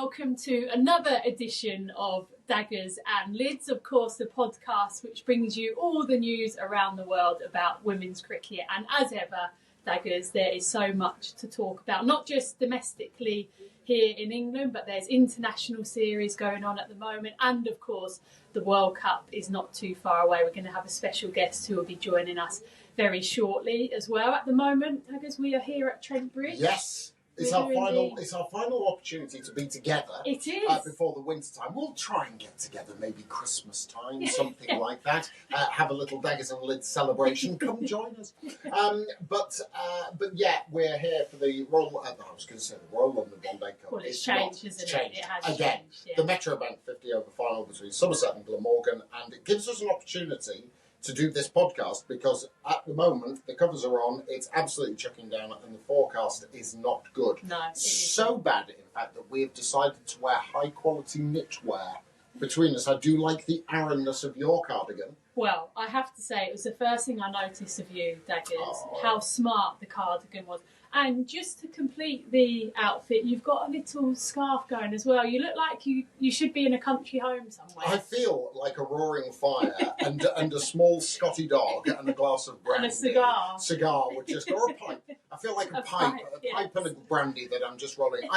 welcome to another edition of Daggers and Lyds, of course, the podcast which brings you all the news around the world about women's cricket. And as ever, Daggers, there is so much to talk about, not just domestically here in England, but there's international series going on at the moment. And of course, the World Cup is not too far away. We're going to have a special guest who will be joining us very shortly as well. At the moment, Daggers, we are here at Trent Bridge. Yes. It's our final opportunity to be together. It is. Before the winter time. We'll try and get together, maybe Christmas time, something like that. Have a little Daggers and Lyds celebration. Come join us. But yeah, we're here for the Royal. I was going to say the Royal London One Day Cup. Well, it's changed, isn't it? It has again. changed. Yeah. The Metro Bank 50 over final between Somerset and Glamorgan, and it gives us an opportunity to do this podcast because at the moment the covers are on, it's absolutely chucking down and the forecast is not good. No, it so bad in fact that we have decided to wear high quality knitwear between us. I do like the Arranness of your cardigan. Well, I have to say it was the first thing I noticed of you, Daggers, how smart the cardigan was. And just to complete the outfit, you've got a little scarf going as well. You look like you should be in a country home somewhere. I feel like a roaring fire and a small Scotty dog and a glass of brandy. And a cigar. Cigar would just, or a pipe. I feel like a pipe and a brandy that I'm just rolling.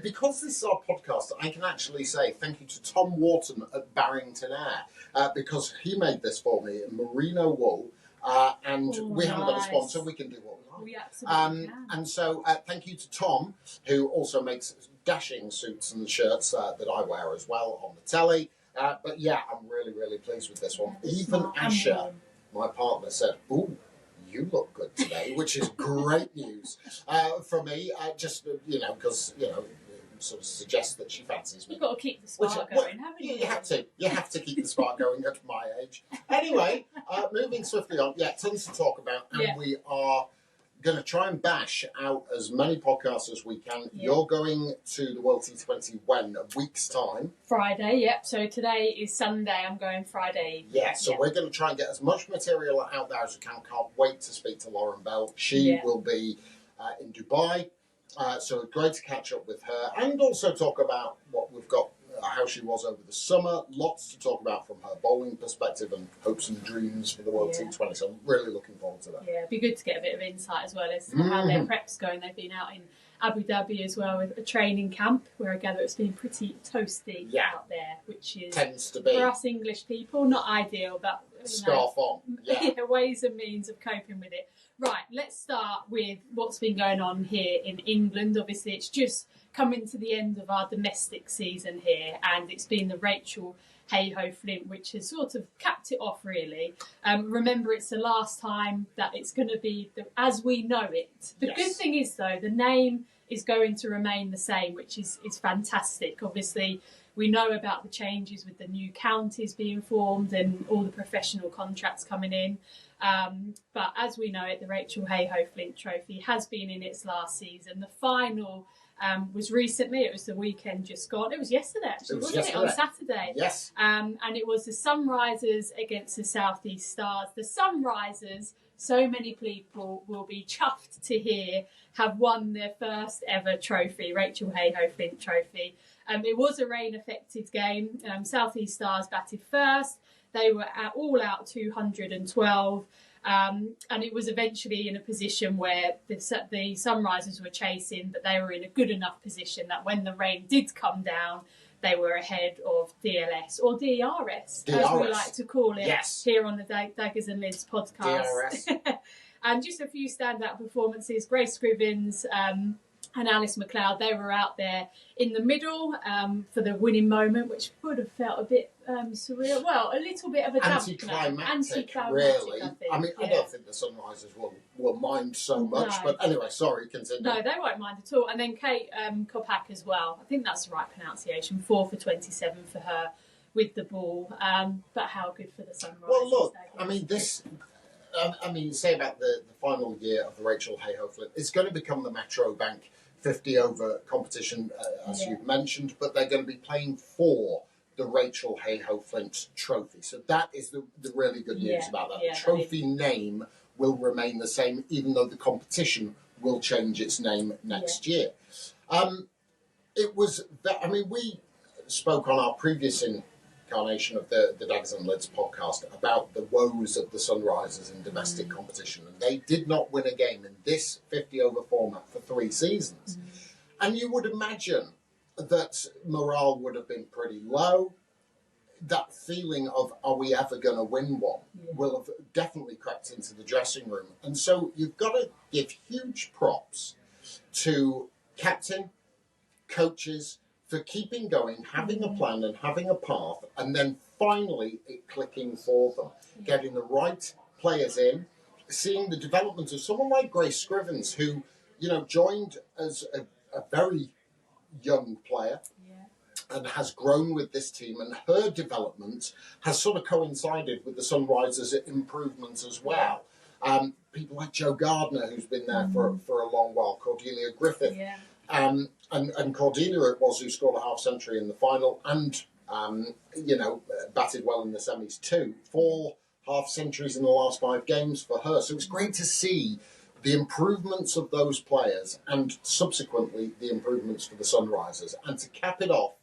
Because this is our podcast, I can actually say thank you to Tom Wharton at Barrington Air because he made this for me in merino wool. We haven't got a sponsor. We can do what we like. We absolutely can. And so thank you to Tom, who also makes dashing suits and shirts that I wear as well on the telly. But yeah, I'm really, really pleased with this one. Even Asher, my partner, said, "Ooh, you look good today," which is great news for me. Just because sort of suggests that she fancies me. You've got to keep the spark going, haven't you? You have to. You have to keep the spark going at my age. Anyway, moving swiftly on. Yeah, tons to talk about, and we are going to try and bash out as many podcasts as we can. Yeah. You're going to the World T20 when? A week's time? Friday, yep. So today is Sunday. I'm going Friday. Yeah, so we're going to try and get as much material out there as we can. Can't wait to speak to Lauren Bell. She will be in Dubai. So great to catch up with her and also talk about what we've got, how she was over the summer. Lots to talk about from her bowling perspective and hopes and dreams for the World T20. So I'm really looking forward to that. Yeah, it'd be good to get a bit of insight as well as to how their prep's going. They've been out in Abu Dhabi as well with a training camp where I gather it's been pretty toasty out there, which is tends to be for us English people not ideal, but scarf on. Ways and means of coping with it. Right, let's start with what's been going on here in England. Obviously, it's just coming to the end of our domestic season here, and it's been the Rachel Hayhoe-Flint, which has sort of capped it off, really. Remember, it's the last time that it's going to be as we know it. The good thing is, though, the name is going to remain the same, which is fantastic. Obviously, we know about the changes with the new counties being formed and all the professional contracts coming in. But as we know it, the Rachel Hayhoe-Flint Trophy has been in its last season. The final was recently. It was the weekend just gone. It was yesterday, actually, wasn't it? On Saturday. Yes. And it was the Sunrisers against the South East Stars. The Sunrisers, so many people will be chuffed to hear, have won their first ever trophy, Rachel Hayhoe-Flint Trophy. It was a rain-affected game. South East Stars batted first. They were all out 212. And it was eventually in a position where the Sunrisers were chasing, but they were in a good enough position that when the rain did come down, they were ahead of DLS or DRS, as we like to call it here on the Daggers and Lyds podcast. DRS. And just a few standout performances. Grace Scrivens and Alice McLeod, they were out there in the middle for the winning moment, which would have felt a bit surreal. Well, a little bit of a anticlimactic, really. I mean, I don't think the Sunrisers will mind so much, but anyway, sorry, continue. No, they won't mind at all. And then Kate Kopak as well. I think that's the right pronunciation. 4 for 27 for her with the ball. But how good for the Sunrisers? Well, look, I mean, this... say about the final year of the Rachel Hayhoe-Flint, it's going to become the Metro Bank 50 over competition, as you've mentioned, but they're going to be playing for the Rachel Hayhoe-Flint Trophy. So that is the really good news about that. The trophy name will remain the same, even though the competition will change its name next year. It was, I mean, we spoke on our previous incarnation of the Daggers Lyds podcast about the woes of the Sunrisers in domestic competition, and they did not win a game in this 50-over format for 3 seasons. And you would imagine that morale would have been pretty low. That feeling of, are we ever going to win one, will have definitely crept into the dressing room. And so you've got to give huge props to captain, coaches, for keeping going, having a plan and having a path, and then finally it clicking for them, getting the right players in, seeing the development of someone like Grace Scrivens, who, joined as a very young player and has grown with this team, and her development has sort of coincided with the Sunrisers' improvements as well. People like Joe Gardner, who's been there for a long while, Cordelia Griffith, and Cordelia it was who scored a half century in the final, and batted well in the semis too. 4 half centuries in the last 5 games for her. So it's great to see the improvements of those players, and subsequently the improvements for the Sunrisers, and to cap it off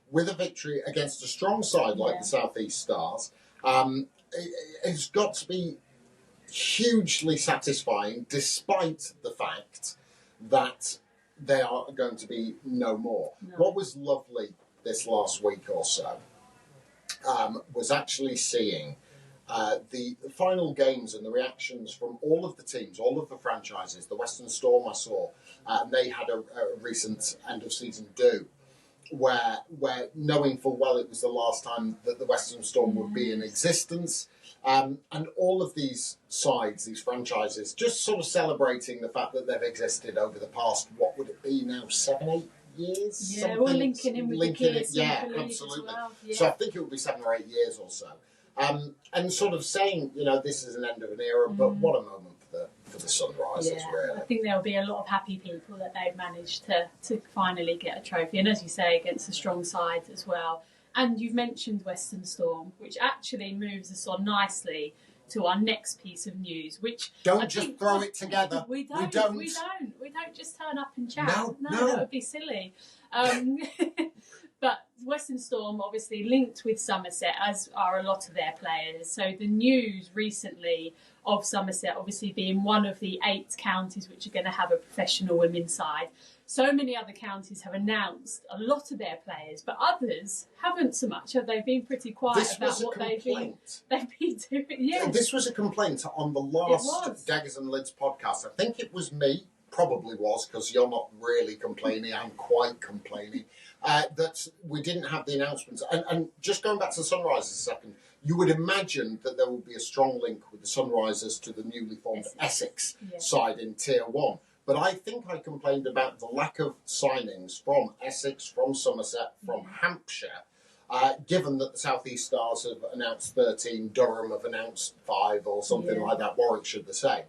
with a victory against a strong side like the South East Stars. It's got to be hugely satisfying, despite the fact that they are going to be no more. What was lovely this last week or so was actually seeing the final games and the reactions from all of the teams, all of the franchises. The Western Storm I saw, and they had a recent end-of-season do, where knowing full well it was the last time that the Western Storm would be in existence, and all of these sides, these franchises, just sort of celebrating the fact that they've existed over the past, what would it be now, 7, 8 years? Yeah, we're linking in with the kids. Yeah, absolutely. Well. Yeah. So I think it would be 7 or 8 years or so. And sort of saying, this is an end of an era, but what a moment for the Sunrisers, really. I think there'll be a lot of happy people that they've managed to finally get a trophy. And as you say, against a strong side as well. And you've mentioned Western Storm, which actually moves us on nicely to our next piece of news, which... Don't just throw it together. We don't just turn up and chat. No. That would be silly. But Western Storm obviously linked with Somerset, as are a lot of their players. So the news recently of Somerset obviously being one of the 8 counties which are going to have a professional women's side. So many other counties have announced a lot of their players, but others haven't so much. They've been pretty quiet about what they've been doing. Yeah. This was a complaint on the last Daggers and Lyds podcast. I think it was me, probably was, because you're not really complaining, I'm quite complaining, that we didn't have the announcements. And just going back to the Sunrisers a second, you would imagine that there would be a strong link with the Sunrisers to the newly formed Essex side in Tier 1. But I think I complained about the lack of signings from Essex, from Somerset, from Hampshire, given that the South East Stars have announced 13, Durham have announced 5 or something like that, Warwickshire the same.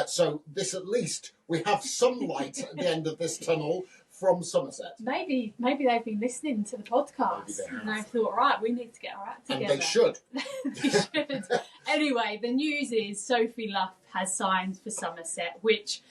So this, at least, we have some light at the end of this tunnel from Somerset. Maybe they've been listening to the podcast and they've thought, right, we need to get our act together. And they should. They should. Anyway, the news is Sophie Luff has signed for Somerset, which...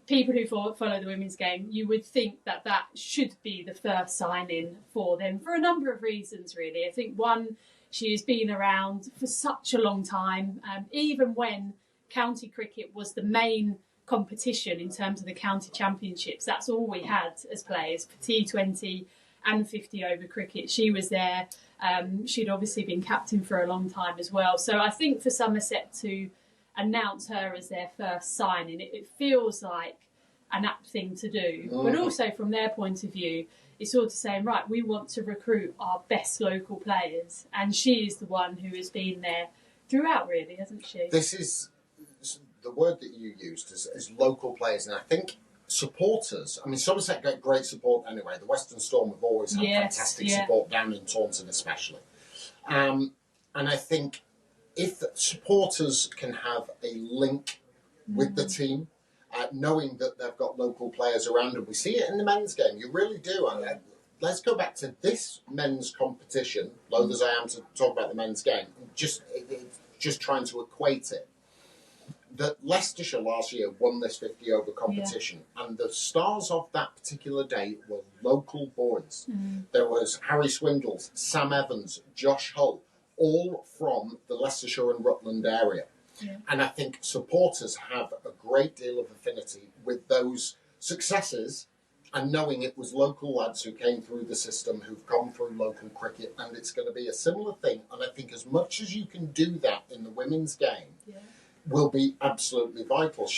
people who follow the women's game, you would think that should be the first signing for them for a number of reasons, really. I think, one, she has been around for such a long time, even when county cricket was the main competition in terms of the county championships. That's all we had as players for T20 and 50-over cricket. She was there. She'd obviously been captain for a long time as well. So I think for Somerset to announce her as their first signing, it feels like an apt thing to do. But also from their point of view, it's sort of saying, right, we want to recruit our best local players. And she is the one who has been there throughout, really, hasn't she? This is the word that you used is local players. And I think supporters, I mean, Somerset get great support anyway. The Western Storm have always had fantastic support down in Taunton especially. And I think if supporters can have a link with the team, knowing that they've got local players around them, we see it in the men's game. You really do. Let's go back to this men's competition, loath as I am to talk about the men's game, just trying to equate it. that Leicestershire last year won this 50 over competition, and the stars of that particular day were local boys. There was Harry Swindles, Sam Evans, Josh Hull, all from the Leicestershire and Rutland area. And I think supporters have a great deal of affinity with those successes, and knowing it was local lads who came through the system, who've gone through local cricket, and it's going to be a similar thing. And I think as much as you can do that in the women's game will be absolutely vital.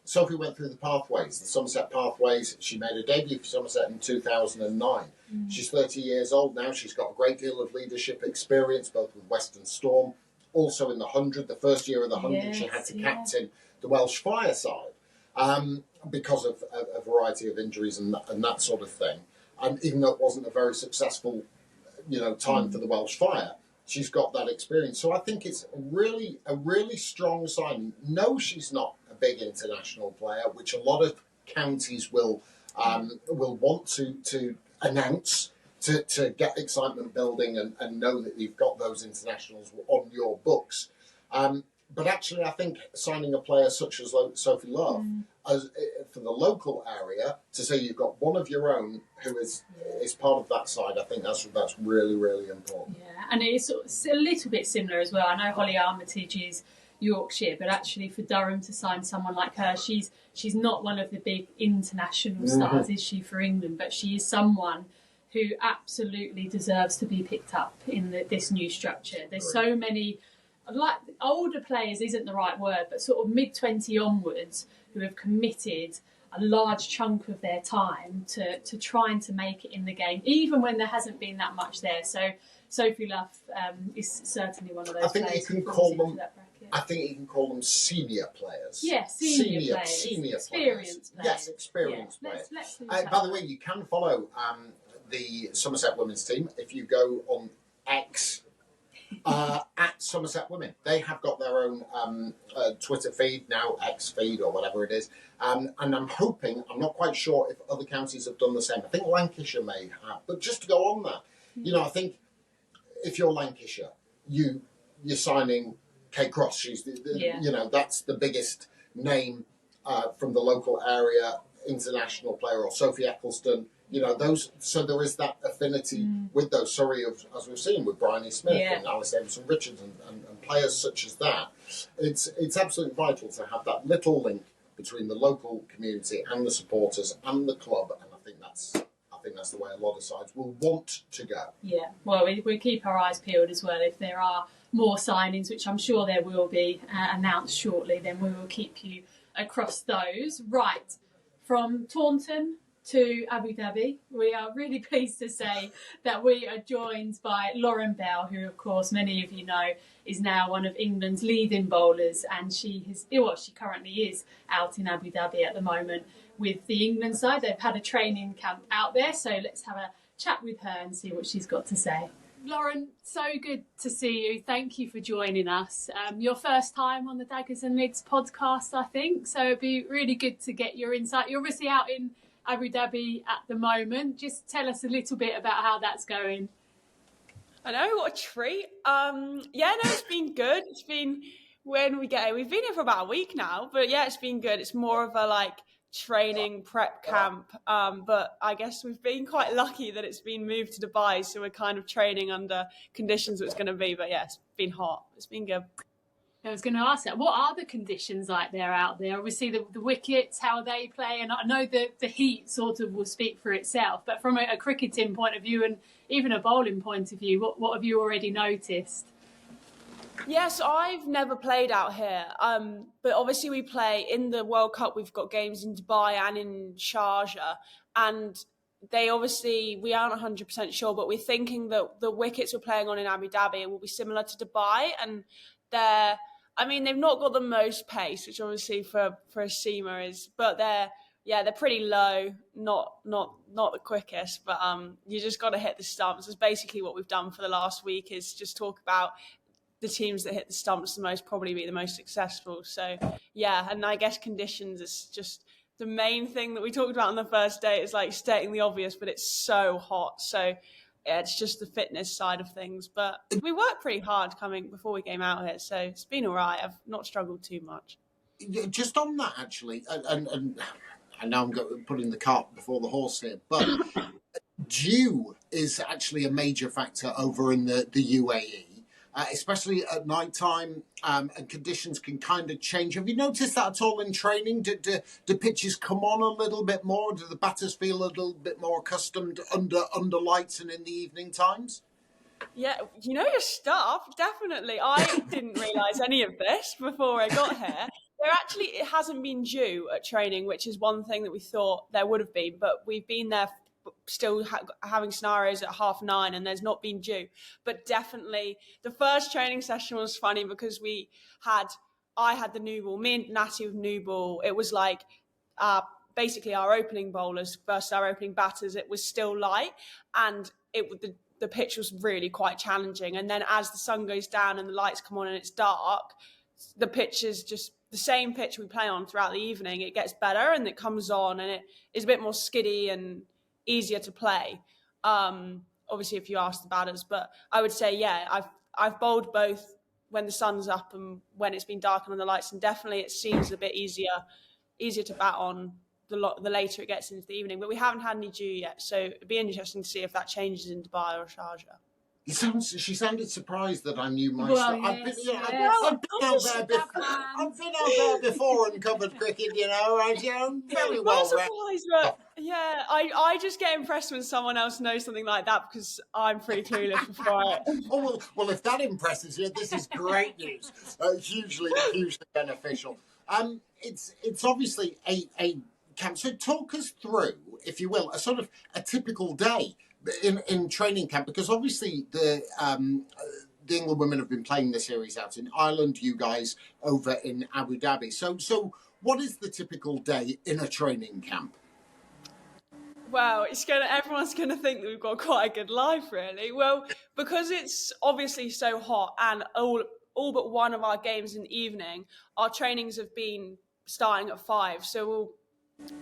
Sophie went through the pathways, the Somerset pathways. She made a debut for Somerset in 2009. She's 30 years old now. She's got a great deal of leadership experience, both with Western Storm, also in the 100. The first year of the 100, she had to captain the Welsh Fireside. Because of a variety of injuries and that sort of thing. And even though it wasn't a very successful, time for the Welsh Fire, she's got that experience. So I think it's a really strong sign. No, she's not a big international player, which a lot of counties will want to announce to get excitement building and know that you've got those internationals on your books. But actually, I think signing a player such as Sophie Love for the local area, to say you've got one of your own who is part of that side, I think that's really, really important. Yeah, and it's a little bit similar as well. I know Holly Armitage is Yorkshire, but actually for Durham to sign someone like her, she's not one of the big international stars, is she, for England? But she is someone who absolutely deserves to be picked up in this new structure. There's so many, like older players isn't the right word, but sort of mid-20 onwards who have committed a large chunk of their time to trying to make it in the game, even when there hasn't been that much there. So Sophie Love is certainly one of those players. I think you can call them senior players. Yeah, senior players. Experienced players. Yes, experienced players. By the way, you can follow the Somerset women's team if you go on X at Somerset Women. They have got their own Twitter feed now, X feed or whatever it is. And I'm hoping, I'm not quite sure if other counties have done the same. I think Lancashire may have. But just to go on that, I think if you're Lancashire, you're signing Kate Cross. She's that's the biggest name from the local area, international player, or Sophie Eccleston. Those. So there is that affinity with those. Surrey, as we've seen with Bryony Smith and Alice Davidson Richards and players such as that. It's absolutely vital to have that little link between the local community and the supporters and the club, and I think that's the way a lot of sides will want to go. Yeah, well, we keep our eyes peeled as well. If there are more signings, which I'm sure there will be announced shortly, then we will keep you across those. Right, from Taunton to Abu Dhabi, we are really pleased to say that we are joined by Lauren Bell, who, of course, many of you know, is now one of England's leading bowlers, and she currently is out in Abu Dhabi at the moment with the England side. They've had a training camp out there, so let's have a chat with her and see what she's got to say. Lauren, so good to see you. Thank you for joining us. Your first time on the Daggers Lyds podcast, I think, so it'd be really good to get your insight. You're obviously out in Abu Dhabi at the moment. Just tell us a little bit about how that's going. I know, what a treat. It's been good. It's been, we've been here for about a week now, but yeah, it's been good. It's more of a training prep camp, but I guess we've been quite lucky that it's been moved to Dubai, so we're kind of training under conditions it's going to be. But yeah, it's been hot. It's been good. I was going to ask that. What are the conditions like there out there? Obviously, the wickets, how they play, and I know that the heat sort of will speak for itself. But from a cricketing point of view and even a bowling point of view, what have you already noticed? Yes, I've never played out here, but obviously we play in the World Cup. We've got games in Dubai and in Sharjah, and we aren't 100% sure, but we're thinking that the wickets we're playing on in Abu Dhabi will be similar to Dubai, and they've not got the most pace, which obviously for a seamer is, but they're pretty low, not the quickest, but you just got to hit the stumps. That's basically what we've done for the last week, is just talk about the teams that hit the stumps the most, probably be the most successful. So yeah, and I guess conditions is just the main thing that we talked about on the first day. Is stating the obvious, but it's so hot. So yeah, it's just the fitness side of things. But we worked pretty hard before we came out here, so it's been all right. I've not struggled too much. just on that actually, and I know I'm putting the cart before the horse here, but dew is actually a major factor over in the UAE, especially at night time, and conditions can kind of change. Have you noticed that at all in training? Do pitches come on a little bit more? Do the batters feel a little bit more accustomed under lights and in the evening times? Yeah, you know your stuff, definitely. I didn't realise any of this before I got here. It hasn't been due at training, which is one thing that we thought there would have been, but we've been there still having scenarios at 9:30 and there's not been due. But definitely the first training session was funny because I had the new ball, me and Natty with new ball. It was like basically our opening bowlers versus our opening batters. It was still light, and the pitch was really quite challenging. And then as the sun goes down and the lights come on and it's dark, the pitch is just the same pitch we play on throughout the evening. It gets better and it comes on and it is a bit more skiddy and easier to play. Obviously, if you ask the batters, but I would say, yeah, I've bowled both when the sun's up and when it's been dark and on the lights, and definitely it seems a bit easier to bat on the later it gets into the evening. But we haven't had any dew yet, so it'd be interesting to see if that changes in Dubai or Sharjah. She sounded surprised that I knew my Well, stuff. yes, I've been out there before and covered cricket, I'm very well surprised, but yeah, I just get impressed when someone else knows something like that because I'm pretty clueless before I... well, if that impresses you, this is great news. Hugely beneficial. It's obviously a camp. So talk us through, if you will, a sort of a typical day in training camp, because obviously the England women have been playing the series out in Ireland, you guys over in Abu Dhabi. So what is the typical day in a training camp? Well, everyone's gonna think that we've got quite a good life, really. Well, because it's obviously so hot, and all but one of our games in the evening, our trainings have been starting at 5. So we'll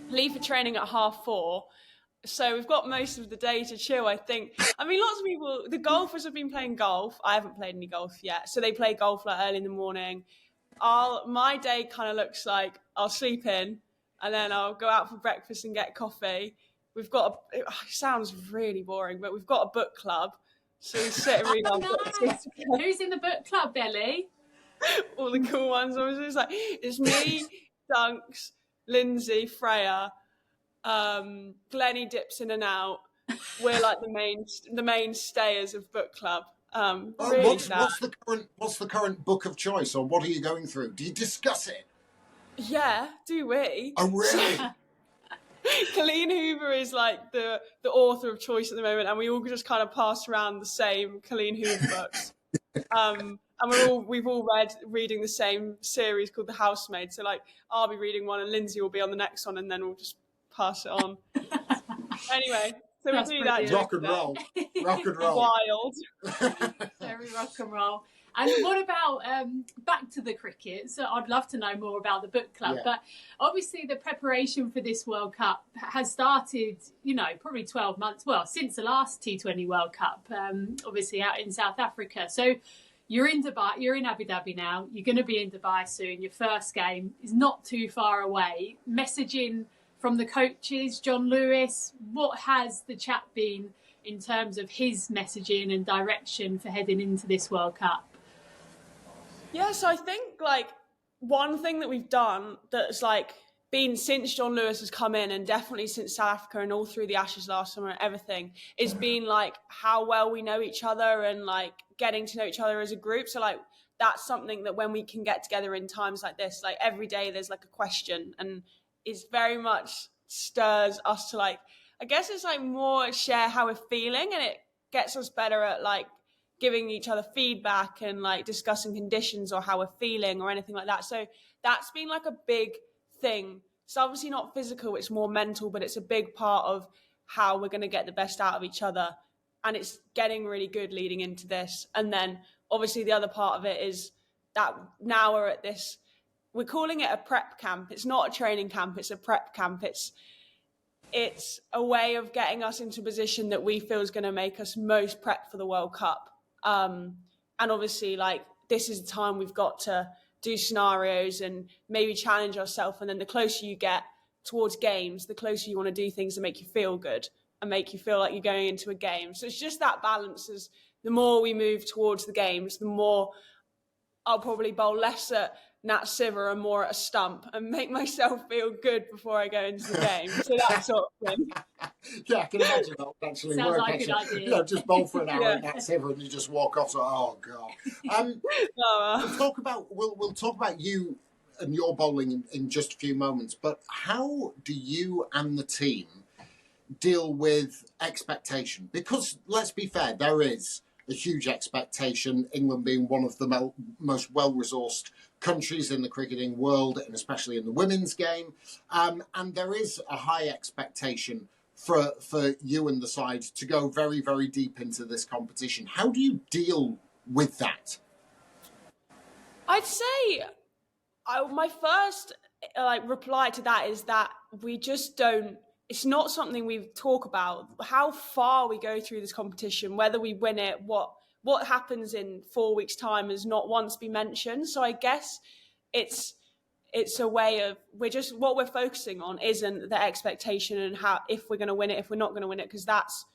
leave for training at 4:30. So we've got most of the day to chill, I think. I mean, lots of people, the golfers have been playing golf. I haven't played any golf yet. So they play golf like early in the morning. My day kind of looks like I'll sleep in and then I'll go out for breakfast and get coffee. It sounds really boring, but we've got a book club. So we sit and read our books. Who's in the book club, Ellie? All the cool ones. It's me, Dunks, Lindsay, Freya, Glennie dips in and out. We're like the main stayers of book club. What's the current book of choice, or what are you going through? Do you discuss it? Yeah, do we? Oh, really? Colleen Hoover is like the author of choice at the moment, and we all just kind of pass around the same Colleen Hoover books. And we've all reading the same series called The Housemaid. So like I'll be reading one and Lindsay will be on the next one, and then we'll just pass it on. Anyway, so we do that. Rock and roll. Wild. Very rock and roll. And what about back to the cricket? So I'd love to know more about the book club. Yeah. But obviously the preparation for this World Cup has started, probably 12 months, since the last T20 World Cup, obviously out in South Africa. So you're in Dubai, you're in Abu Dhabi now, you're going to be in Dubai soon. Your first game is not too far away. Messaging from the coaches, John Lewis, what has the chat been in terms of his messaging and direction for heading into this World Cup? Yeah, so I think one thing that we've done that's been since John Lewis has come in, and definitely since South Africa and all through the Ashes last summer and everything, is been how well we know each other and getting to know each other as a group. So that's something that when we can get together in times like this, every day there's a question, and it's very much stirs us to I guess it's more share how we're feeling, and it gets us better at giving each other feedback and discussing conditions or how we're feeling or anything like that. So that's been a big thing. It's obviously not physical, it's more mental, but it's a big part of how we're going to get the best out of each other. And it's getting really good leading into this. And then obviously the other part of it is that now we're at this, we're calling it a prep camp. It's not a training camp, it's a prep camp. It's a way of getting us into a position that we feel is going to make us most prepped for the World Cup. And obviously, this is the time we've got to do scenarios and maybe challenge ourselves. And then the closer you get towards games, the closer you want to do things that make you feel good and make you feel like you're going into a game. So it's just that balance. As the more we move towards the games, the more I'll probably bowl less at Nat Siver and more at a stump and make myself feel good before I go into the game. So that sort of thing. Yeah, I can imagine that would actually Sounds work. like a good idea. You know, just bowl for an hour Yeah. and that's it, and you just walk off. So, oh god. We'll talk about you and your bowling in just a few moments. But how do you and the team deal with expectation? Because let's be fair, there is a huge expectation. England being one of the most well-resourced countries in the cricketing world, and especially in the women's game, and there is a high expectation for you and the side to go very, very deep into this competition. How do you deal with that? I'd say my first reply to that is that we just don't. It's not something we talk about. How far we go through this competition, whether we win it, what happens in 4 weeks' time has not once been mentioned. So I guess it's a way of what we're focusing on isn't the expectation and how if we're going to win it, if we're not going to win it, because that's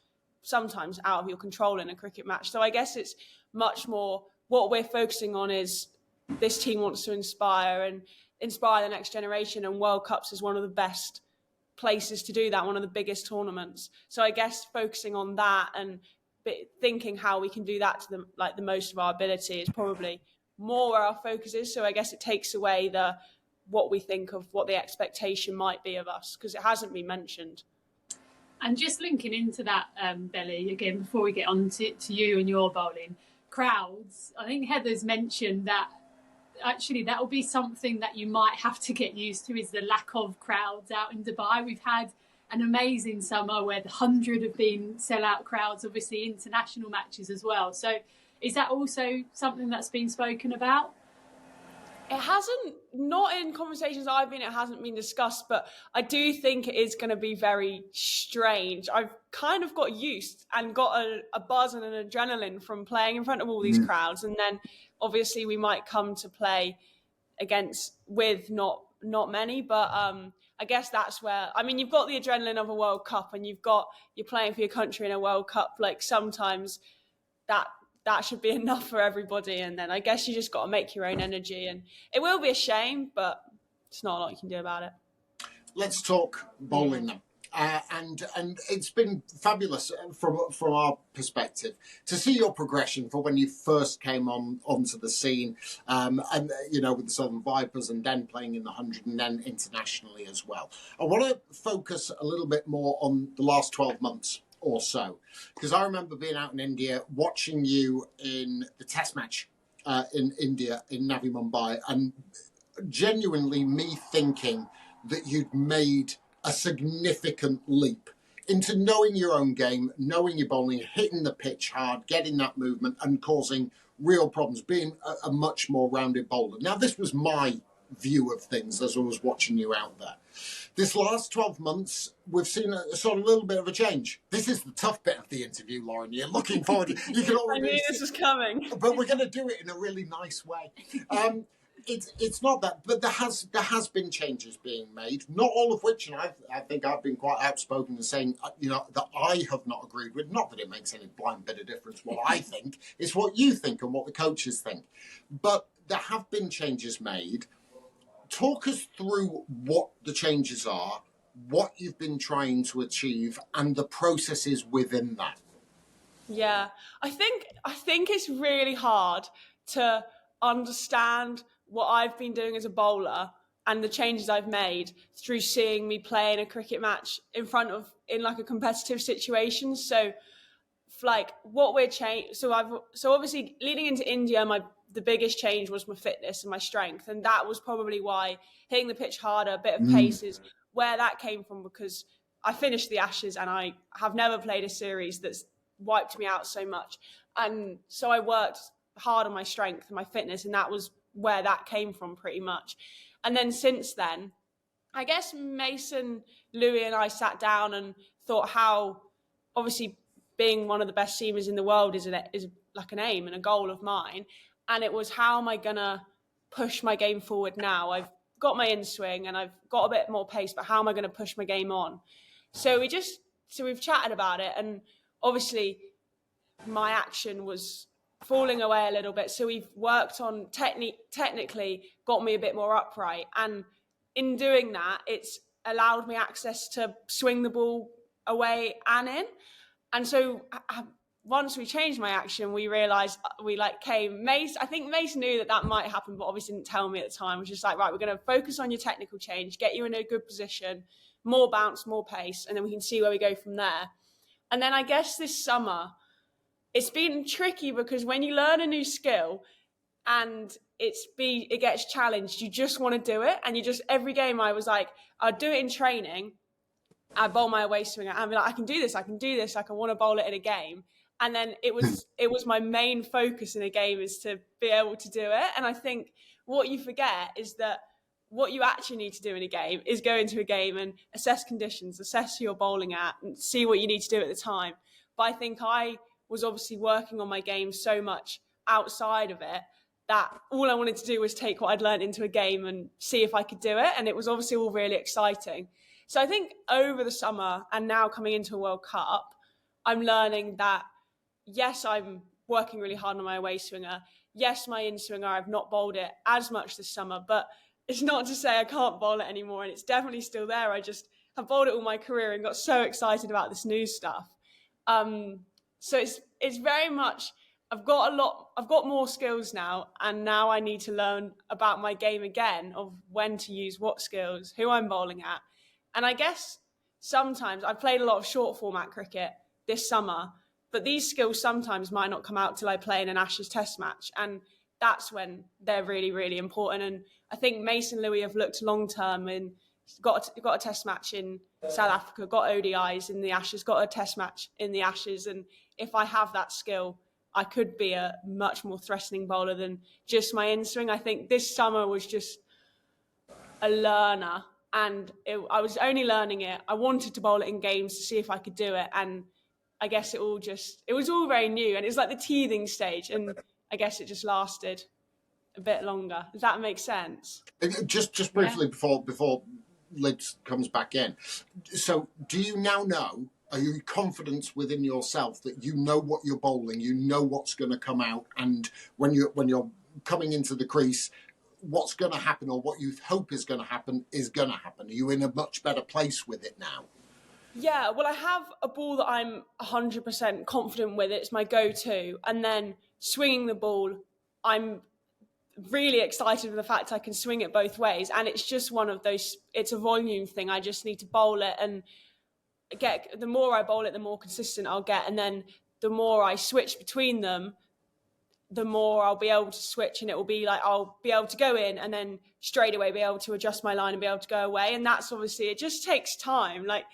sometimes out of your control in a cricket match. So I guess it's much more what we're focusing on is this team wants to inspire the next generation, and World Cups is one of the best places to do that, one of the biggest tournaments. So I guess focusing on that and thinking how we can do that to the most of our ability is probably more where our focus is. So I guess it takes away what we think of what the expectation might be of us, because it hasn't been mentioned. And just linking into that, Belly, again, before we get on to you and your bowling, crowds, I think Heather's mentioned that actually that will be something that you might have to get used to, is the lack of crowds out in Dubai. We've had an amazing summer where the 100 have been sellout crowds, obviously international matches as well. So is that also something that's been spoken about? It hasn't, not in conversations I've been, it hasn't been discussed, but I do think it is going to be very strange. I've kind of got used and got a buzz and an adrenaline from playing in front of all these crowds. And then obviously we might come to play with not many, but I guess that's where, I mean, you've got the adrenaline of a World Cup and you're playing for your country in a World Cup. Like sometimes that should be enough for everybody. And then I guess you just got to make your own energy, and it will be a shame, but it's not a lot you can do about it. Let's talk bowling now. And it's been fabulous from our perspective to see your progression for when you first came onto the scene, and you know, with the Southern Vipers, and then playing in the 100 and then internationally as well. I want to focus a little bit more on the last 12 months or so, because I remember being out in India, watching you in the test match in India, in Navi Mumbai, and genuinely me thinking that you'd made a significant leap into knowing your own game, knowing your bowling, hitting the pitch hard, getting that movement and causing real problems, being a much more rounded bowler. Now, this was my view of things as I was watching you out there. This last 12 months, we've seen a sort of little bit of a change. This is the tough bit of the interview, Lauren. You're looking forward. You can already I knew this was coming. But we're going to do it in a really nice way. It's not that, but there has been changes being made, not all of which, and I think I've been quite outspoken in saying, you know, that I have not agreed with. Not that it makes any blind bit of difference what I think, it's what you think and what the coaches think. But there have been changes made. Talk us through what the changes are, what you've been trying to achieve, and the processes within that. Yeah, I think it's really hard to understand what I've been doing as a bowler and the changes I've made through seeing me play in a cricket match in like a competitive situation. So like what we're changing. So obviously leading into India, the biggest change was my fitness and my strength. And that was probably why hitting the pitch harder, a bit of pace is where that came from, because I finished the Ashes and I have never played a series that's wiped me out so much. And so I worked hard on my strength and my fitness, and that was where that came from pretty much. And then since then, I guess Mason, Louis and I sat down and thought how, obviously being one of the best seamers in the world is like an aim and a goal of mine. And it was, how am I going to push my game forward now? I've got my in swing and I've got a bit more pace, but how am I going to push my game on? So we've chatted about it, and obviously my action was falling away a little bit. So we've worked on technically got me a bit more upright. And in doing that, it's allowed me access to swing the ball away and in. And so once we changed my action, we realized I think Mace knew that might happen, but obviously didn't tell me at the time. It was just like, right, we're going to focus on your technical change, get you in a good position, more bounce, more pace, and then we can see where we go from there. And then I guess this summer, it's been tricky because when you learn a new skill and it gets challenged, you just want to do it. And every game I was like, I'd do it in training, I'd bowl my away swing, and I'd be like, I can do this, like I want to bowl it in a game. And then it was my main focus in a game is to be able to do it. And I think what you forget is that what you actually need to do in a game is go into a game and assess conditions, assess who you're bowling at, and see what you need to do at the time. But I think I was obviously working on my game so much outside of it that all I wanted to do was take what I'd learned into a game and see if I could do it. And it was obviously all really exciting. So I think over the summer and now coming into a World Cup, I'm learning that, yes, I'm working really hard on my away swinger. Yes, my in swinger, I've not bowled it as much this summer, but it's not to say I can't bowl it anymore. And it's definitely still there. I just have bowled it all my career and got so excited about this new stuff. So it's very much, I've got more skills now, and now I need to learn about my game again, of when to use what skills, who I'm bowling at. And I guess sometimes I've played a lot of short format cricket this summer, but these skills sometimes might not come out till I play in an Ashes Test match. And that's when they're really, really important. And I think Mace and Louis have looked long term and got a Test match in South Africa, got ODIs in the Ashes, got a Test match in the Ashes. And if I have that skill, I could be a much more threatening bowler than just my in swing. I think this summer was just a learner, and I was only learning it. I wanted to bowl it in games to see if I could do it, and I guess it was all very new, and it was like the teething stage, and I guess it just lasted a bit longer. Does that make sense? Just briefly before Lyds comes back in. So do you now know, are you confident within yourself that you know what you're bowling, you know what's going to come out, and when you're coming into the crease, what's going to happen, or what you hope is going to happen is going to happen? Are you in a much better place with it now? Yeah, well, I have a ball that I'm 100% confident with. It's my go-to. And then swinging the ball, I'm really excited with the fact I can swing it both ways. And it's just one of those, it's a volume thing. I just need to bowl it, and the more I bowl it, the more consistent I'll get. And then the more I switch between them, the more I'll be able to switch, and it will be like I'll be able to go in and then straight away be able to adjust my line and be able to go away. And that's obviously, it just takes time. Like,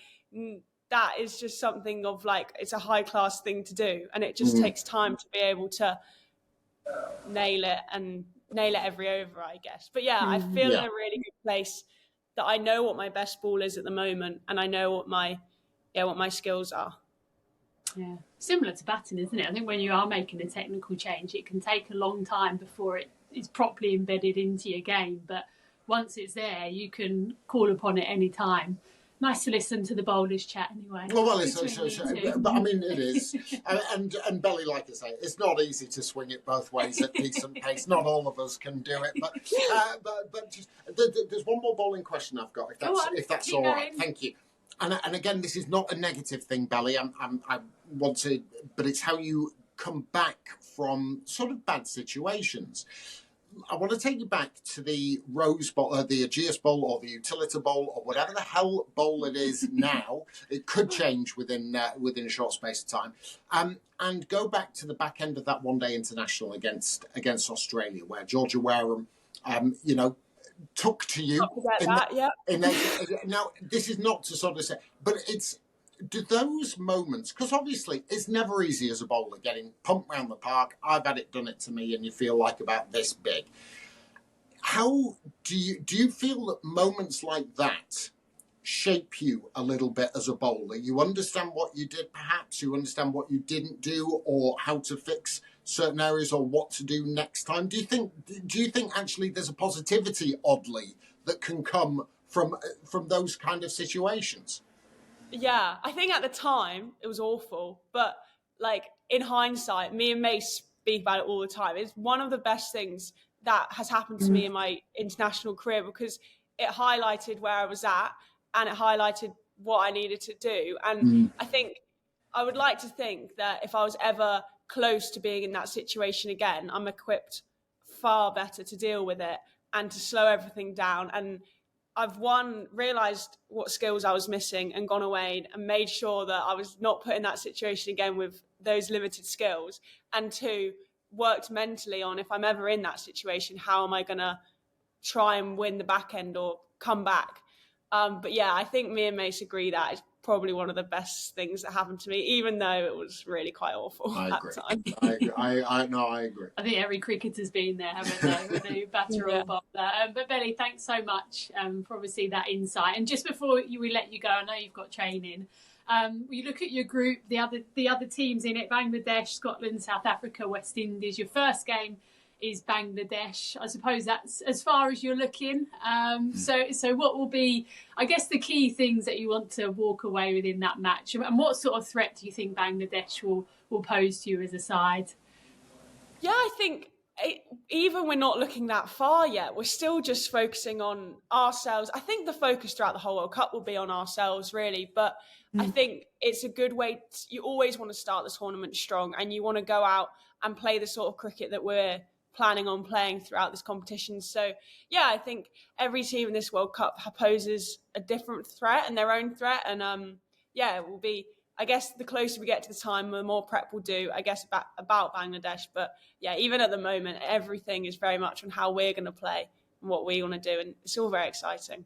that is just something of like, it's a high class thing to do, and it just takes time to be able to nail it every over, I guess. But yeah, I feel in a really good place that I know what my best ball is at the moment, and I know what my skills are. Yeah, similar to batting, isn't it? I think when you are making a technical change, it can take a long time before it is properly embedded into your game. But once it's there, you can call upon it any time. Nice to listen to the bowlers chat anyway. Well, but I mean, it is. And Belly, like I say, it's not easy to swing it both ways at decent pace. Not all of us can do it, but just, there's one more bowling question I've got, if that's all right. Thank you. And again, this is not a negative thing, Belly. I want to, but it's how you come back from sort of bad situations. I want to take you back to the Rose Bowl, the Aegeus Bowl, or the Utilita Bowl, or whatever the hell bowl it is now. It could change within a short space of time. And go back to the back end of that one-day international against Australia, where Georgia Wareham, took to you. Now, this is not to sort of say, but do those moments, because obviously it's never easy as a bowler getting pumped around the park. I've had it done it to me, and you feel like about this big. How do you feel that moments like that shape you a little bit as a bowler? You understand what you did, perhaps you understand what you didn't do, or how to fix certain areas or what to do next time? Do you think actually there's a positivity, oddly, that can come from those kind of situations? Yeah, I think at the time it was awful, but like in hindsight, me and Mace speak about it all the time. It's one of the best things that has happened to me in my international career, because it highlighted where I was at and it highlighted what I needed to do. And I think I would like to think that if I was ever close to being in that situation again, I'm equipped far better to deal with it and to slow everything down. And I've realised what skills I was missing and gone away and made sure that I was not put in that situation again with those limited skills. And two, worked mentally on, if I'm ever in that situation, how am I going to try and win the back end or come back? But yeah, I think me and Mace agree that it's probably one of the best things that happened to me, even though it was really quite awful at the time. I agree. I think every cricketer's been there, haven't they, with a batter or bowler. But Belly, thanks so much for obviously that insight. And just before we let you go, I know you've got training. You look at your group, the other teams in it: Bangladesh, Scotland, South Africa, West Indies. Your first game is Bangladesh. I suppose that's as far as you're looking. So what will be, I guess, the key things that you want to walk away with in that match? And what sort of threat do you think Bangladesh will pose to you as a side? Yeah, I think even we're not looking that far yet. We're still just focusing on ourselves. I think the focus throughout the whole World Cup will be on ourselves, really. But I think it's a good way. You always want to start the tournament strong, and you want to go out and play the sort of cricket that we're planning on playing throughout this competition. So yeah, I think every team in this World Cup poses a different threat and their own threat. And it will be, I guess, the closer we get to the time, the more prep we'll do, I guess, about Bangladesh. But yeah, even at the moment, everything is very much on how we're going to play and what we want to do. And it's all very exciting.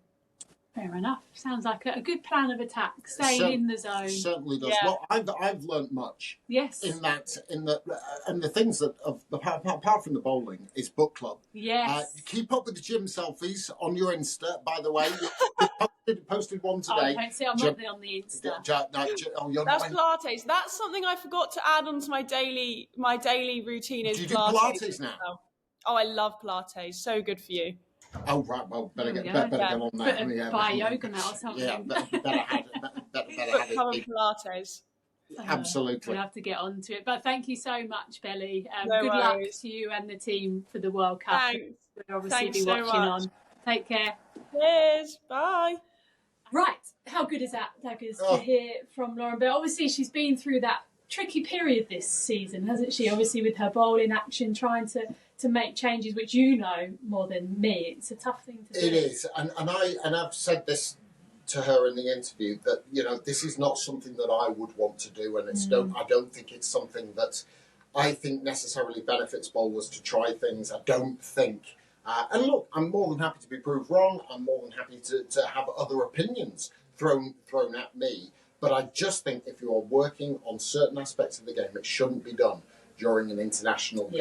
Fair enough. Sounds like a good plan of attack. Staying in the zone. Certainly does. Yeah. Well, I've learnt much. Yes. In the things that apart from the bowling is book club. Yes. Keep up with the gym selfies on your Insta, by the way. You posted one today. I don't see. I'm not on the Insta. That's Pilates. That's something I forgot to add onto my daily routine. Is do you do Pilates now? Oh, I love Pilates. So good for you. Oh right, well better get on that. Buy yoga mat or something. Yeah, better have it. Pilates. Absolutely. We'll have to get on to it. But thank you so much, Belly. No good worries. luck to you and the team for the World Cup. Thanks. We'll obviously Thanks be so watching much. on. Take care. Cheers. Bye. Right. How good is that, Daggers, to hear from Lauren? But obviously she's been through that tricky period this season, hasn't she? Obviously with her bowling action, trying to make changes, which you know more than me. It's a tough thing to do. It is, and I've said this to her in the interview, that this is not something that I would want to do, and I don't think it's something that I think necessarily benefits bowlers to try things. I don't think. And look, I'm more than happy to be proved wrong. I'm more than happy to have other opinions thrown at me. But I just think if you are working on certain aspects of the game, it shouldn't be done during an international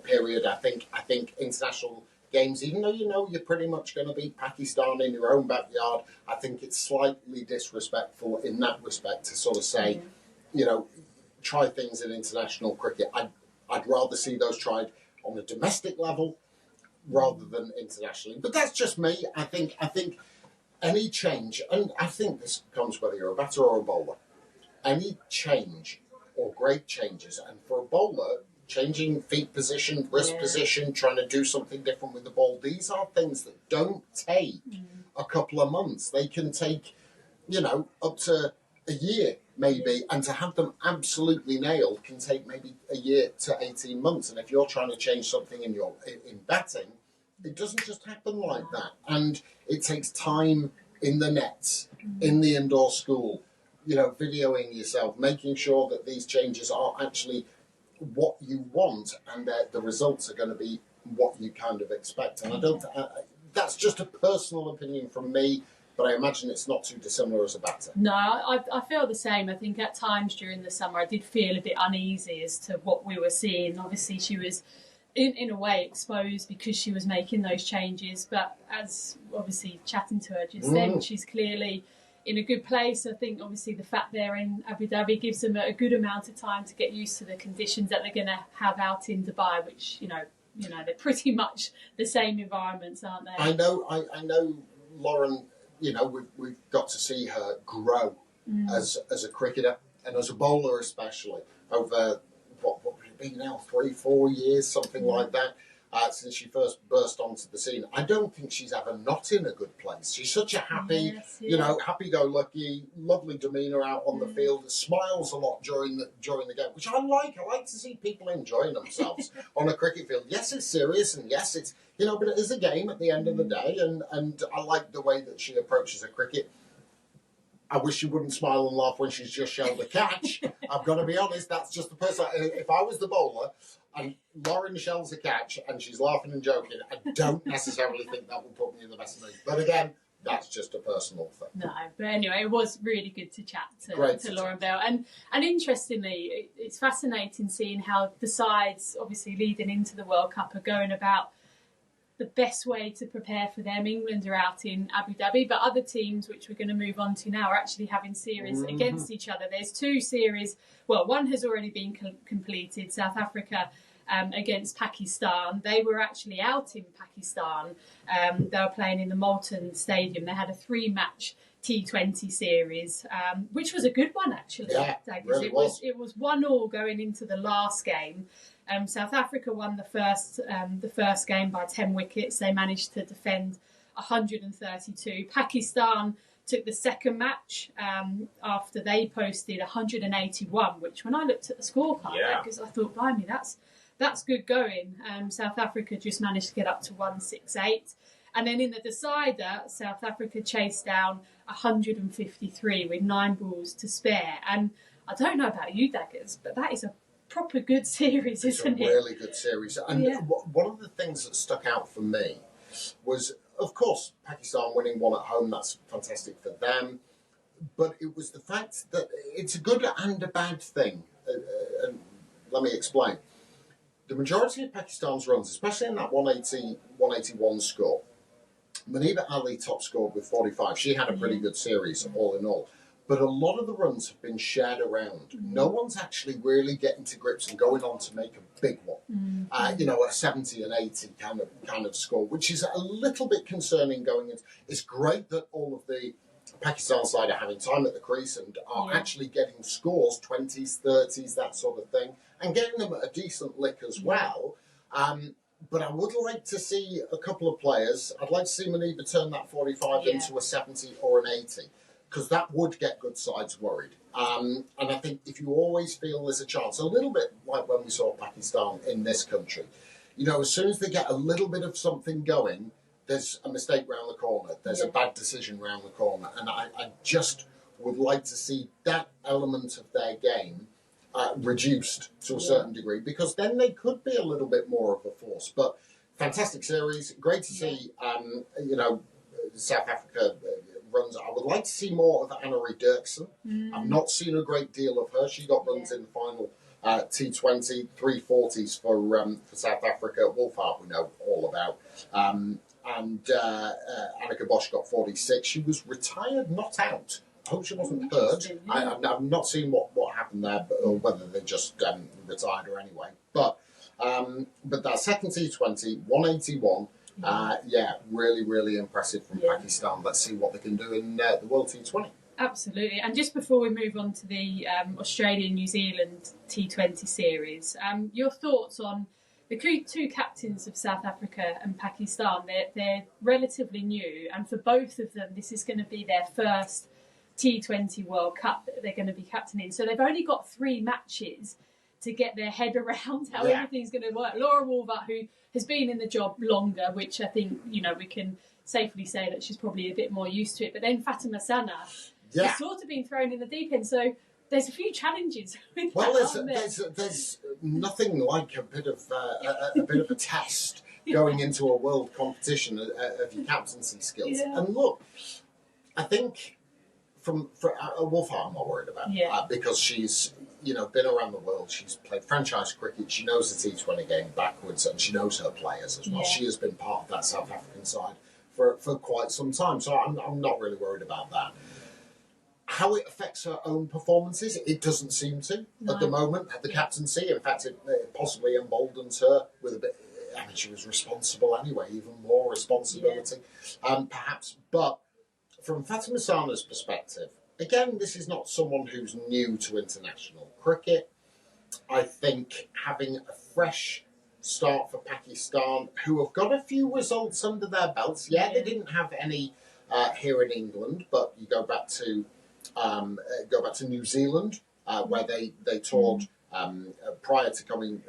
period. I think international games, even though you're pretty much going to beat Pakistan in your own backyard, I think it's slightly disrespectful in that respect to sort of say, try things in international cricket. I'd rather see those tried on a domestic level rather than internationally. But that's just me. I think any change, and I think this comes whether you're a batter or a bowler, any change or great changes, and for a bowler, changing feet position, wrist position, trying to do something different with the ball, these are things that don't take a couple of months. They can take, up to a year maybe, and to have them absolutely nailed can take maybe a year to 18 months. And if you're trying to change something in batting, it doesn't just happen like that. And it takes time in the nets, in the indoor school, videoing yourself, making sure that these changes are actually what you want and that the results are going to be what you kind of expect. And that's just a personal opinion from me, but I imagine it's not too dissimilar as a batter. No, I feel the same. I think at times during the summer I did feel a bit uneasy as to what we were seeing. Obviously she was in a way exposed because she was making those changes, but as obviously chatting to her just then, she's clearly in a good place. I think obviously the fact they're in Abu Dhabi gives them a good amount of time to get used to the conditions that they're going to have out in Dubai, which they're pretty much the same environments, aren't they? I know, Lauren. We've got to see her grow as a cricketer and as a bowler, especially over what would it be now, 3-4 years, something like that. Since she first burst onto the scene, I don't think she's ever not in a good place. She's such a happy, happy-go-lucky, lovely demeanour out on the field. Smiles a lot during the game, which I like. I like to see people enjoying themselves on a cricket field. Yes, it's serious, and yes, it's but it is a game at the end of the day, and I like the way that she approaches her cricket. I wish she wouldn't smile and laugh when she's just shelled a catch. I've got to be honest, that's just the person. If I was the bowler and Lauren shells a catch and she's laughing and joking, I don't necessarily think that would put me in the best mood. But again, that's just a personal thing. No, but anyway, it was really good to chat to Lauren Bell. And interestingly, it's fascinating seeing how the sides, obviously leading into the World Cup, are going about the best way to prepare for them. England are out in Abu Dhabi, but other teams, which we're going to move on to now, are actually having series against each other. There's 2 series. Well, one has already been completed. South Africa against Pakistan. They were actually out in Pakistan. They were playing in the Molten Stadium. They had a 3-match T20 series, which was a good one, actually. Yeah, really was. It was 1-1 going into the last game. South Africa won the first game by 10 wickets. They managed to defend 132. Pakistan took the second match after they posted 181, which when I looked at the scorecard, because I thought, blimey, that's good going. South Africa just managed to get up to 168. And then in the decider, South Africa chased down 153 with 9 balls to spare. And I don't know about you, Daggers, but that is a proper good series, isn't it? It's a really good series. And one of the things that stuck out for me was, of course, Pakistan winning one at home. That's fantastic for them. But it was the fact that it's a good and a bad thing. And let me explain. The majority of Pakistan's runs, especially in that 181 score, Muniba Ali top scored with 45. She had a pretty good series, all in all. But a lot of the runs have been shared around. No one's actually really getting to grips and going on to make a big one. A 70 and 80 kind of score, which is a little bit concerning going into. It's great that all of the Pakistan side are having time at the crease and are actually getting scores, 20s, 30s, that sort of thing, and getting them at a decent lick as well. But I would like to see a couple of players. I'd like to see Muniba turn that 45 into a 70 or an 80. Because that would get good sides worried. And I think if you always feel there's a chance, a little bit like when we saw Pakistan in this country, as soon as they get a little bit of something going, there's a mistake round the corner. There's a bad decision round the corner. And I just would like to see that element of their game reduced to a certain degree, because then they could be a little bit more of a force. But fantastic series. Great to see, South Africa runs. I would like to see more of Anna-Marie Dirksen. I've not seen a great deal of her. She got runs in the final T20, 340s for South Africa. Wolfhart we know all about. And Annika Bosch got 46. She was retired, not out. I hope she wasn't hurt. I've not seen what happened there, or whether they just retired her anyway. But that second T20, 181. Really, really impressive from Pakistan. Let's see what they can do in the World T20. Absolutely. And just before we move on to the Australia-New Zealand T20 series, your thoughts on the 2 captains of South Africa and Pakistan? They're relatively new, and for both of them, this is going to be their first T20 World Cup that they're going to be captaining. So they've only got 3 matches to get their head around how everything's going to work. Laura Wolfhart, who has been in the job longer, which I think, we can safely say that she's probably a bit more used to it. But then Fatima Sana has sort of been thrown in the deep end. So there's a few challenges with there's nothing like a bit of a test going into a world competition of your captaincy skills. And look, I think for Wolfhart, I'm not worried about because she's been around the world. She's played franchise cricket. She knows the T20 game backwards, and she knows her players as well. She has been part of that South African side for quite some time, so I'm not really worried about that. How it affects her own performances, it doesn't seem to at the moment at the captaincy. In fact, it possibly emboldens her with a bit. I mean, she was responsible anyway, even more responsibility, perhaps. But from Fatima Sana's perspective, again, this is not someone who's new to international cricket. I think having a fresh start for Pakistan, who have got a few results under their belts. Yeah, they didn't have any here in England, but you go back to New Zealand, where they toured prior to coming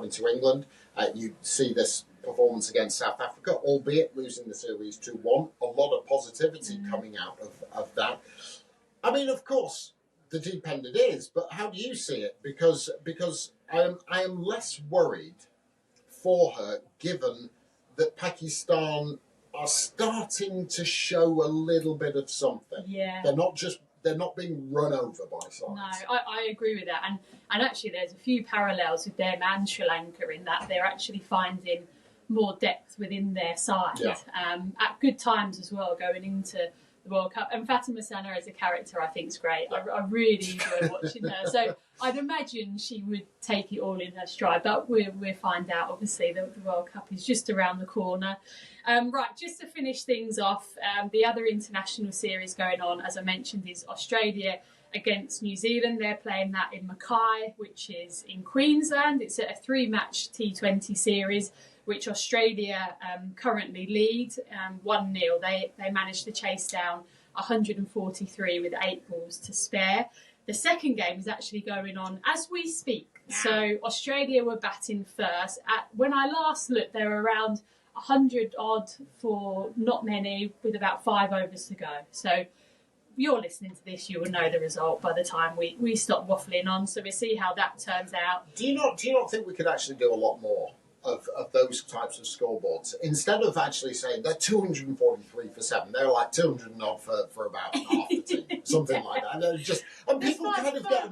to England. You see this performance against South Africa, albeit losing the series 2-1. A lot of positivity coming out of that. I mean, of course, the deep end it is, but how do you see it? Because I am less worried for her, given that Pakistan are starting to show a little bit of something. Yeah. They're not being run over by sides. No, I agree with that. And actually there's a few parallels with them and Sri Lanka in that they're actually finding more depth within their side. Yeah. At good times as well, going into the World Cup. And Fatima Sana as a character, I think, is great. I really enjoy watching her. So I'd imagine she would take it all in her stride. But we'll find out, obviously, the World Cup is just around the corner. Right, just to finish things off, the other international series going on, as I mentioned, is Australia against New Zealand. They're playing that in Mackay, which is in Queensland. It's a 3-match T20 series, which Australia currently lead 1-0. They managed to chase down 143 with 8 balls to spare. The second game is actually going on as we speak. So Australia were batting first. When I last looked, they were around 100 odd for not many, with about 5 overs to go. So you're listening to this, you will know the result by the time we stop waffling on. So we'll see how that turns out. Do you not think we could actually do a lot more of those types of scoreboards, instead of actually saying they're 243 for 7, they're like 200 and odd for about half the team, something like that. And they're just, and people kind of get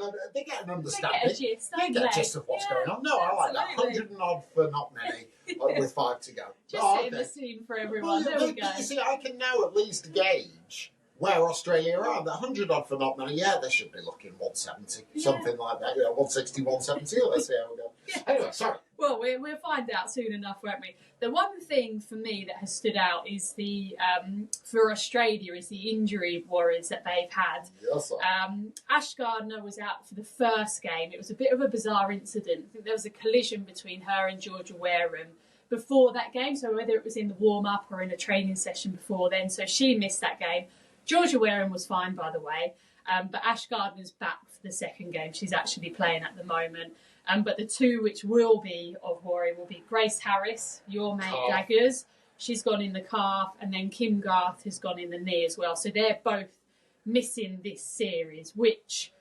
an understanding. They get a gist of what's going on. No, I like that. 100 and odd for not many, with 5 to go. Just setting the scene for everyone. There we go. You see, I can now at least gauge where Australia are. The 100 odd for not many, they should be looking 170, something like that. 160, 170. Let's see how we go. Anyway, sorry. Well, we'll find out soon enough, won't we? The one thing for me that has stood out is for Australia is the injury worries that they've had. Yes, sir. Ash Gardner was out for the first game. It was a bit of a bizarre incident. I think there was a collision between her and Georgia Wareham before that game, so whether it was in the warm-up or in a training session before then, so she missed that game. Georgia Wareham was fine, by the way, but Ash Gardner's back for the second game. She's actually playing at the moment. But the two which will be of worry will be Grace Harris, your mate Daggers. She's gone in the calf, and then Kim Garth has gone in the knee as well. So they're both missing this series, which,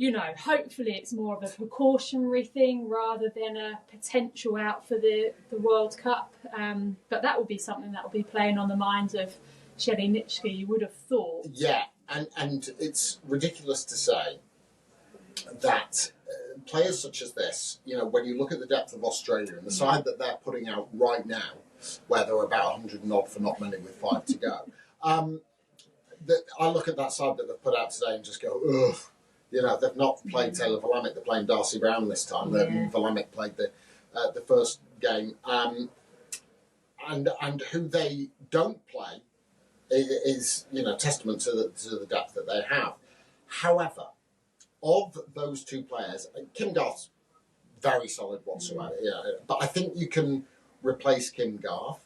hopefully it's more of a precautionary thing rather than a potential out for the World Cup. But that will be something that will be playing on the minds of Shelley Nitschke, you would have thought. Yeah, and it's ridiculous to say that players such as this, when you look at the depth of Australia and the side that they're putting out right now, where they're about 100 and odd for not many with 5 to go, I look at that side that they've put out today and just go, ugh. They've not played Taylor Vlamic, they're playing Darcy Brown this time. Yeah. Vlamic played the first game. And who they don't play is testament to the depth that they have. However, of those two players, Kim Garth's very solid whatsoever. But I think you can replace Kim Garth,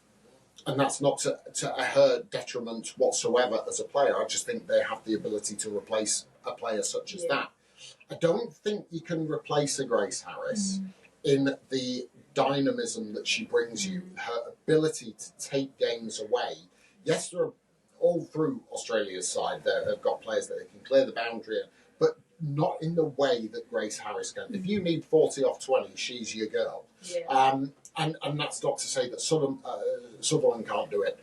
and that's not to her detriment whatsoever as a player. I just think they have the ability to replace a player such as that. I don't think you can replace a Grace Harris in the dynamism that she brings you, her ability to take games away. Yes, there are all through Australia's side, they've got players that they can clear the boundary, but not in the way that Grace Harris can. If you need 40 off 20, she's your girl. Yeah. And that's not to say that Sutherland can't do it.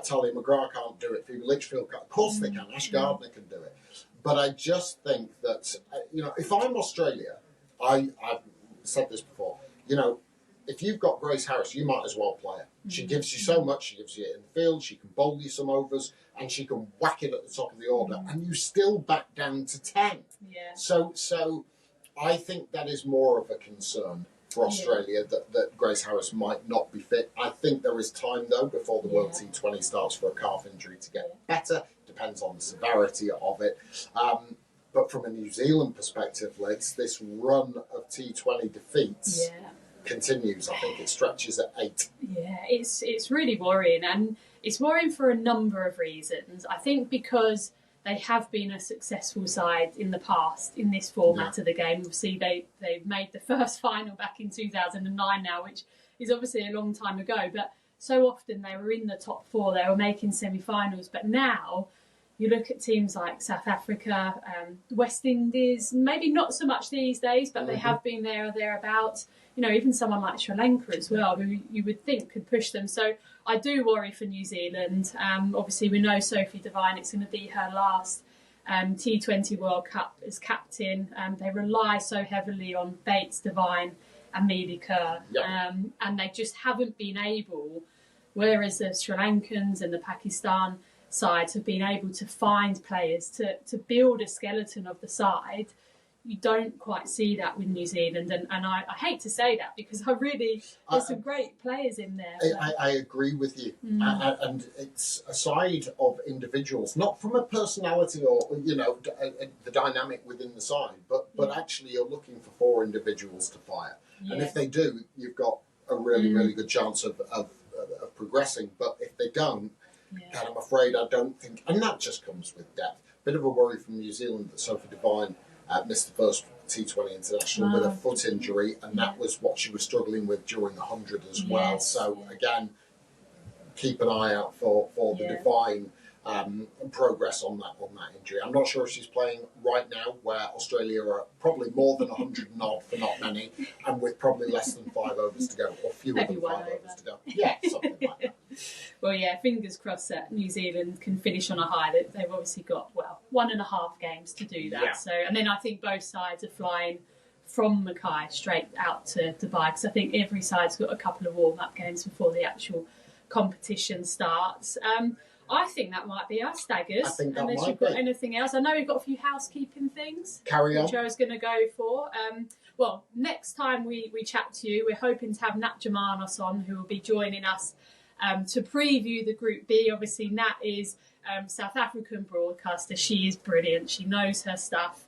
Talia McGrath can't do it. Phoebe Litchfield can't. Of course they can. Ash Gardner can do it. But I just think that, if I'm Australia, I've said this before, if you've got Grace Harris, you might as well play her. She gives you so much. She gives you it in the field. She can bowl you some overs, and she can whack it at the top of the order, and you still back down to 10. Yeah. So I think that is more of a concern for Australia, that Grace Harris might not be fit. I think there is time, though, before the World T20 starts for a calf injury to get better. Depends on the severity of it. But from a New Zealand perspective, Lids, this run of T20 defeats continues. I think it stretches at 8. Yeah, it's really worrying, and it's worrying for a number of reasons. I think because they have been a successful side in the past in this format of the game. Obviously, they've made the first final back in 2009 now, which is obviously a long time ago. But so often they were in the top 4, they were making semi-finals. But now you look at teams like South Africa, West Indies, maybe not so much these days, but they have been there or thereabouts. You know, even someone like Sri Lanka as well, who you would think could push them. So I do worry for New Zealand. Obviously, we know Sophie Devine, it's going to be her last T20 World Cup as captain. They rely so heavily on Bates, Devine and Mealy Kerr. And they just haven't been able, whereas the Sri Lankans and the Pakistan sides have been able to find players to build a skeleton of the side. You don't quite see that with New Zealand, and I hate to say that because there's some great players in there. I agree with you, and it's a side of individuals, not from a personality or the dynamic within the side, but actually you're looking for 4 individuals to fire, and if they do, you've got a really good chance of progressing. But if they don't, then I'm afraid I don't think, and that just comes with depth. Bit of a worry from New Zealand that Sophie Devine missed the first T20 international with a foot injury, and that was what she was struggling with during the 100 as well. So again, keep an eye out for the Devine progress on that injury. I'm not sure if she's playing right now, where Australia are probably more than 100 and odd for not many, and with probably less than 5 overs to go, or fewer than 5 overs to go. Yeah, something like that. Well, yeah, fingers crossed that New Zealand can finish on a high. They've obviously got 1.5 games to do that. Yeah. So, and then I think both sides are flying from Mackay straight out to Dubai, because I think every side's got a couple of warm-up games before the actual competition starts. I think that might be us, Daggers. I think that unless might you've got be. anything else. I know we've got a few housekeeping things. Carry on. Which I was going to go for. Well, next time we chat to you, we're hoping to have Nat Germanos on, who will be joining us to preview the Group B. Obviously, Nat is South African broadcaster. She is brilliant. She knows her stuff.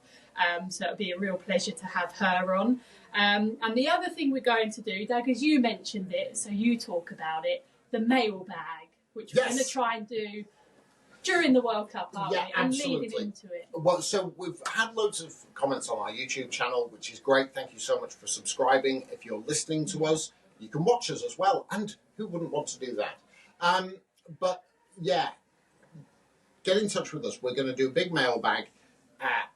So it'll be a real pleasure to have her on. And the other thing we're going to do, Daggers, you mentioned it, so you talk about it, the mailbag, which we're going to try and do during the World Cup, aren't we? And leading into it. Well, so we've had loads of comments on our YouTube channel, which is great. Thank you so much for subscribing. If you're listening to us, you can watch us as well. And who wouldn't want to do that? But yeah, get in touch with us. We're going to do a big mailbag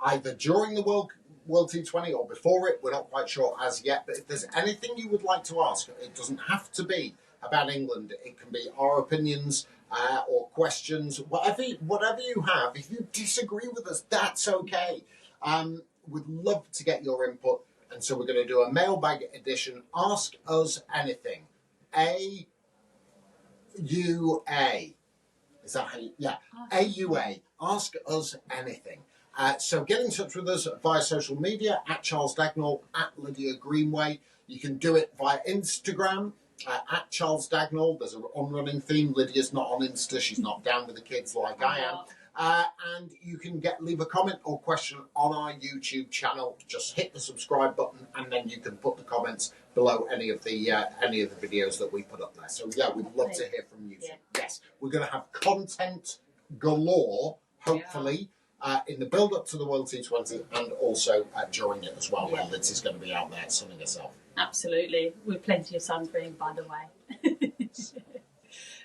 either during the World T20 or before it. We're not quite sure as yet. But if there's anything you would like to ask, it doesn't have to be about England. It can be our opinions or questions, whatever you have. If you disagree with us, that's okay. We'd love to get your input. And so we're going to do a mailbag edition. Ask us anything. AUA. Is that how you... Yeah. AUA. Ask us anything. So get in touch with us via social media, at Charles Dagnall, at Lydia Greenway. You can do it via Instagram, at Charles Dagnall. There's an on-running theme. Lydia's not on Insta. She's not down with the kids like I am. And you can leave a comment or question on our YouTube channel. Just hit the subscribe button, and then you can put the comments below any of the videos that we put up there. So yeah, we'd love to hear from you. Yeah. Yes, we're going to have content galore, hopefully, in the build-up to the World T20 and also during it as well, where Lids is going to be out there sunning herself. Absolutely, with plenty of sunscreen, by the way.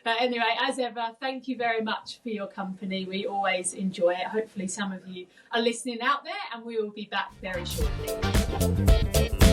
But anyway, as ever, thank you very much for your company. We always enjoy it. Hopefully some of you are listening out there, and we will be back very shortly.